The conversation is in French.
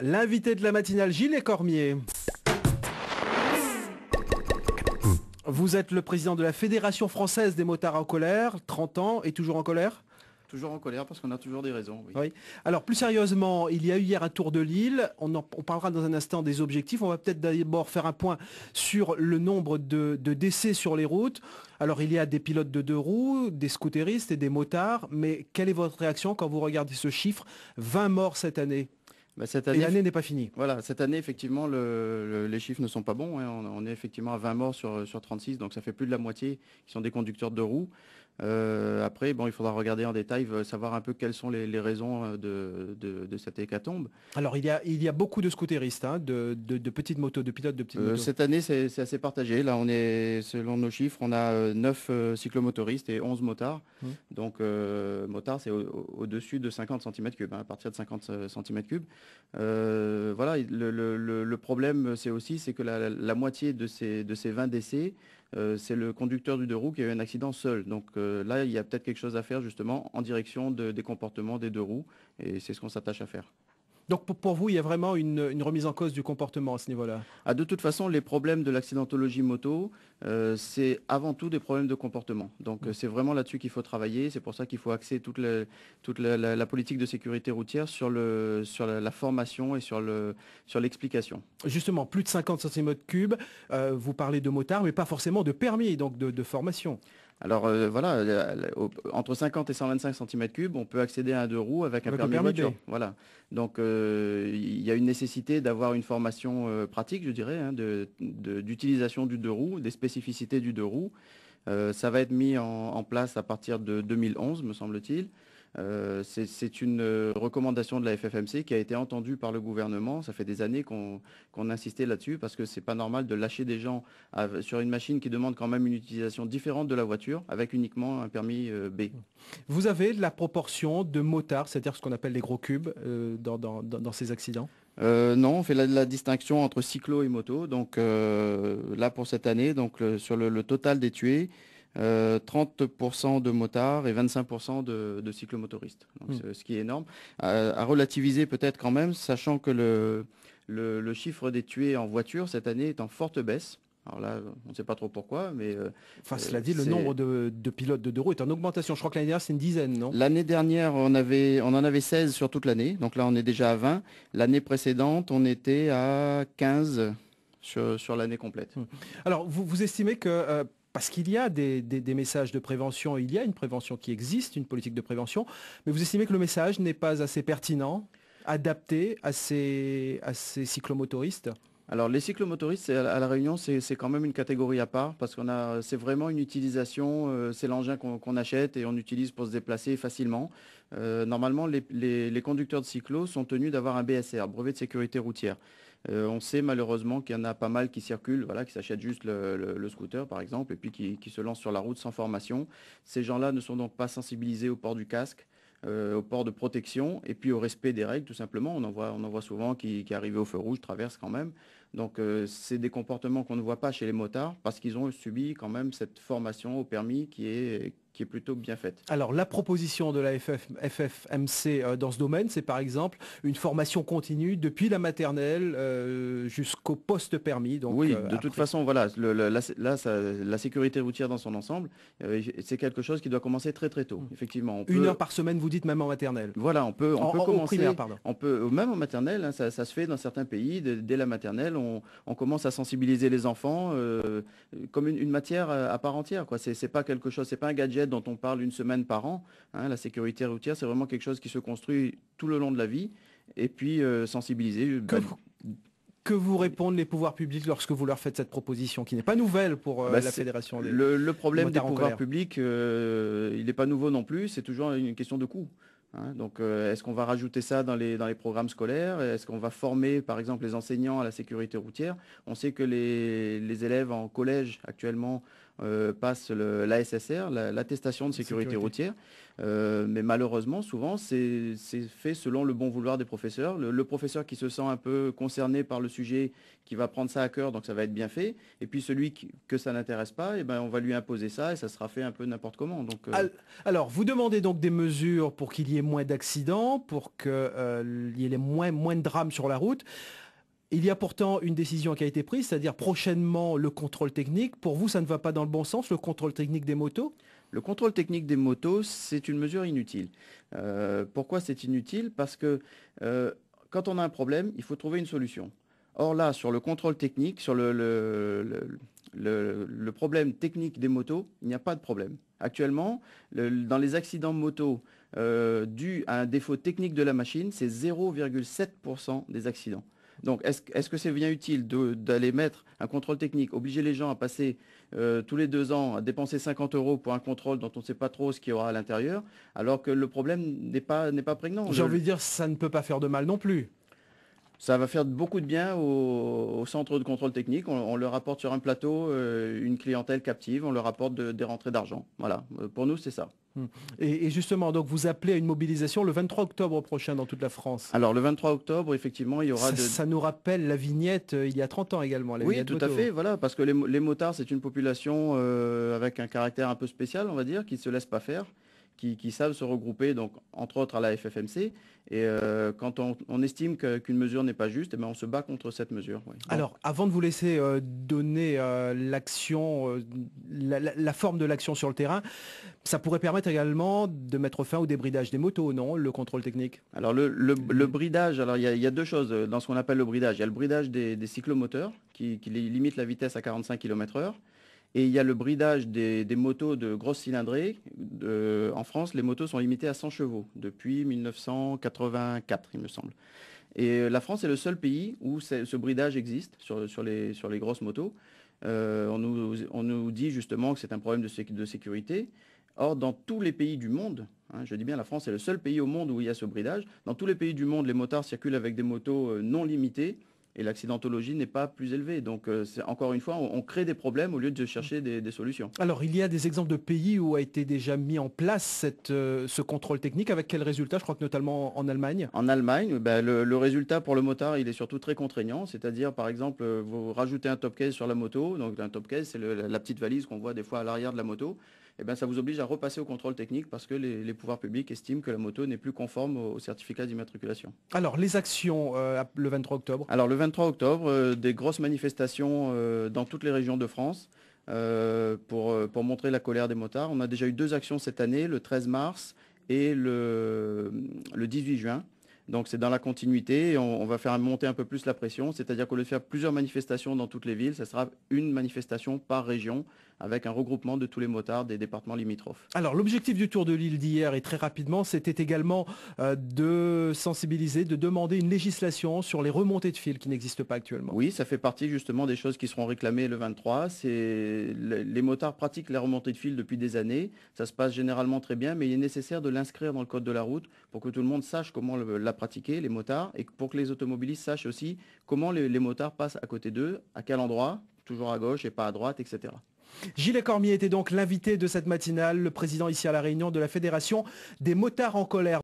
L'invité de la matinale, Gilles Cormier. Vous êtes le président de la Fédération française des motards en colère, 30 ans et toujours en colère? Toujours en colère parce qu'on a toujours des raisons, oui. Oui. Alors plus sérieusement, il y a eu hier un tour de l'île. On parlera dans un instant des objectifs. On va peut-être d'abord faire un point sur le nombre de décès sur les routes. Alors il y a des pilotes de deux roues, des scooteristes et des motards. Mais quelle est votre réaction quand vous regardez ce chiffre? 20 morts cette année. Cette Et année, l'année n'est pas finie. voilà, cette année, effectivement, les chiffres ne sont pas bons, hein. On est effectivement à 20 morts sur 36, donc ça fait plus de la moitié qui sont des conducteurs de roues. Après, bon, il faudra regarder en détail, savoir un peu quelles sont les raisons de cette hécatombe. Alors il y a beaucoup de scooteristes, hein, de petites motos, de pilotes de petites motos. Cette année, c'est assez partagé. Là, selon nos chiffres, on a 9 cyclomotoristes et 11 motards. Donc, motard, c'est au-dessus de 50 cm3, à partir de 50 cm3. Voilà, le problème, c'est que la moitié de ces 20 décès, c'est le conducteur du deux roues qui a eu un accident seul. Donc là, il y a peut-être quelque chose à faire justement en direction des comportements des deux roues. Et c'est ce qu'on s'attache à faire. Donc pour vous, il y a vraiment une remise en cause du comportement à ce niveau-là? Ah, de toute façon, les problèmes de l'accidentologie moto, c'est avant tout des problèmes de comportement. Donc c'est vraiment là-dessus qu'il faut travailler. C'est pour ça qu'il faut axer toute la politique de sécurité routière sur la formation et sur l'explication. Justement, plus de 50 cm3, vous parlez de motards, mais pas forcément de permis, donc de formation. Alors voilà, entre 50 et 125 cm3, on peut accéder à un deux roues avec un permis voiture. B. Voilà. Donc il y a une nécessité d'avoir une formation pratique, je dirais, hein, d'utilisation du deux roues, des spécificités du deux roues. Ça va être mis en place à partir de 2011, me semble-t-il. C'est une recommandation de la FFMC qui a été entendue par le gouvernement. Ça fait des années qu'on insistait là-dessus parce que c'est pas normal de lâcher des gens sur une machine qui demande quand même une utilisation différente de la voiture avec uniquement un permis B. Vous avez la proportion de motards, c'est-à-dire ce qu'on appelle les gros cubes, dans ces accidents? Non, on fait la distinction entre cyclo et moto. Donc là pour cette année, donc sur le total des tués, 30% de motards et 25% de cyclomotoristes. Donc, ce qui est énorme. À relativiser peut-être quand même, sachant que le chiffre des tués en voiture cette année est en forte baisse. Alors là, on ne sait pas trop pourquoi, mais... Enfin, cela dit, le nombre de pilotes de deux roues est en augmentation. Je crois que l'année dernière, c'est une dizaine, non? L'année dernière, on en avait 16 sur toute l'année. Donc là, on est déjà à 20. L'année précédente, on était à 15 sur l'année complète. Alors, vous estimez que... parce qu'il y a des messages de prévention, il y a une prévention qui existe, une politique de prévention, mais vous estimez que le message n'est pas assez pertinent, adapté à ces cyclomotoristes? Alors les cyclomotoristes à La Réunion, c'est quand même une catégorie à part parce c'est vraiment une utilisation, c'est l'engin qu'on achète et on utilise pour se déplacer facilement. Normalement, les conducteurs de cyclo sont tenus d'avoir un BSR, brevet de sécurité routière. On sait malheureusement qu'il y en a pas mal qui circulent, voilà, qui s'achètent juste le scooter par exemple et puis qui se lancent sur la route sans formation. Ces gens-là ne sont donc pas sensibilisés au port du casque, au port de protection et puis au respect des règles tout simplement. On en voit souvent qui arrivent au feu rouge traversent quand même. Donc c'est des comportements qu'on ne voit pas chez les motards parce qu'ils ont subi quand même cette formation au permis qui est plutôt bien faite. Alors la proposition de la FFMC dans ce domaine, c'est par exemple une formation continue depuis la maternelle jusqu'au post-permis. Oui, de toute façon, voilà, la sécurité routière dans son ensemble, c'est quelque chose qui doit commencer très très tôt. Effectivement, une heure par semaine, vous dites, même en maternelle. Voilà, on peut commencer. Primaire, pardon. On peut même en maternelle, hein, ça se fait dans certains pays. Dès la maternelle, on commence à sensibiliser les enfants comme une matière à part entière, quoi. C'est pas quelque chose, c'est pas un gadget dont on parle une semaine par an. Hein. La sécurité routière, c'est vraiment quelque chose qui se construit tout le long de la vie. Et puis sensibiliser. Que vous répondent les pouvoirs publics lorsque vous leur faites cette proposition qui n'est pas nouvelle pour la Fédération des Le problème des motards en pouvoirs colère. publics, il n'est pas nouveau non plus, c'est toujours une question de coût. Hein. Donc est-ce qu'on va rajouter ça dans les programmes scolaires? Est-ce qu'on va former par exemple les enseignants à la sécurité routière? On sait que les élèves en collège actuellement passent l'ASSR, l'attestation de sécurité routière. Mais malheureusement, souvent, c'est fait selon le bon vouloir des professeurs. Le professeur qui se sent un peu concerné par le sujet, qui va prendre ça à cœur, donc ça va être bien fait. Et puis celui que ça n'intéresse pas, eh ben, on va lui imposer ça et ça sera fait un peu n'importe comment. Donc, Alors, vous demandez donc des mesures pour qu'il y ait moins d'accidents, pour qu'il y ait moins de drames sur la route. Il y a pourtant une décision qui a été prise, c'est-à-dire prochainement le contrôle technique. Pour vous, ça ne va pas dans le bon sens, le contrôle technique des motos? le contrôle technique des motos, c'est une mesure inutile. Pourquoi c'est inutile? Parce que quand on a un problème, il faut trouver une solution. Or là, sur le contrôle technique, sur le problème technique des motos, il n'y a pas de problème. Actuellement, dans les accidents moto dus à un défaut technique de la machine, c'est 0,7% des accidents. Donc, est-ce que c'est bien utile d'aller mettre un contrôle technique, obliger les gens à passer tous les 2 ans à dépenser 50 € pour un contrôle dont on ne sait pas trop ce qu'il y aura à l'intérieur, alors que le problème n'est pas prégnant? J'ai envie de dire, ça ne peut pas faire de mal non plus. Ça va faire beaucoup de bien au centre de contrôle technique. On leur apporte sur un plateau une clientèle captive, on leur apporte des rentrées d'argent. Voilà, pour nous, c'est ça. Et justement, donc vous appelez à une mobilisation le 23 octobre prochain dans toute la France. Alors, le 23 octobre, effectivement, il y aura Ça nous rappelle la vignette il y a 30 ans également. La Oui, vignette tout moto. à fait, voilà, parce que les motards, c'est une population avec un caractère un peu spécial, on va dire, qui ne se laisse pas faire, qui savent se regrouper, donc entre autres à la FFMC. Et quand on estime qu'une mesure n'est pas juste, eh ben, on se bat contre cette mesure. Oui. Alors, avant de vous laisser donner l'action, la forme de l'action sur le terrain, ça pourrait permettre également de mettre fin au débridage des motos, non? Le contrôle technique. Alors le bridage, alors il y a 2 choses dans ce qu'on appelle le bridage. Il y a le bridage des cyclomoteurs qui limite la vitesse à 45 km/h. Et il y a le bridage des motos de grosse cylindrée. En France, les motos sont limitées à 100 chevaux depuis 1984, il me semble. Et la France est le seul pays où ce bridage existe sur les grosses motos. On nous dit justement que c'est un problème de sécurité. Or, dans tous les pays du monde, je dis bien la France est le seul pays au monde où il y a ce bridage, dans tous les pays du monde, les motards circulent avec des motos non limitées et l'accidentologie n'est pas plus élevée. Donc, encore une fois, on crée des problèmes au lieu de chercher des solutions. Alors, il y a des exemples de pays où a été déjà mis en place ce contrôle technique. Avec quel résultat? Je crois que notamment en Allemagne. En Allemagne, ben, le résultat pour le motard, il est surtout très contraignant. C'est-à-dire, par exemple, vous rajoutez un top case sur la moto. Donc, un top case, c'est la petite valise qu'on voit des fois à l'arrière de la moto. Et ben, ça vous oblige à repasser au contrôle technique parce que les pouvoirs publics estiment que la moto n'est plus conforme au certificat d'immatriculation. Alors, les actions le 23 octobre. Alors, le 23 octobre, des grosses manifestations dans toutes les régions de France pour montrer la colère des motards. On a déjà eu 2 actions cette année, le 13 mars et le 18 juin. Donc c'est dans la continuité, on va faire monter un peu plus la pression, c'est-à-dire qu'au lieu de faire plusieurs manifestations dans toutes les villes, ça sera une manifestation par région avec un regroupement de tous les motards des départements limitrophes. Alors l'objectif du Tour de l'île d'hier et très rapidement, c'était également de sensibiliser, de demander une législation sur les remontées de fil qui n'existent pas actuellement. Oui, ça fait partie justement des choses qui seront réclamées le 23. Les motards pratiquent la remontée de fil depuis des années, ça se passe généralement très bien, mais il est nécessaire de l'inscrire dans le code de la route pour que tout le monde sache comment la pratiquer, les motards, et pour que les automobilistes sachent aussi comment les motards passent à côté d'eux, à quel endroit, toujours à gauche et pas à droite, etc. Gilles Cormier était donc l'invité de cette matinale, le président ici à La Réunion de la Fédération des motards en colère.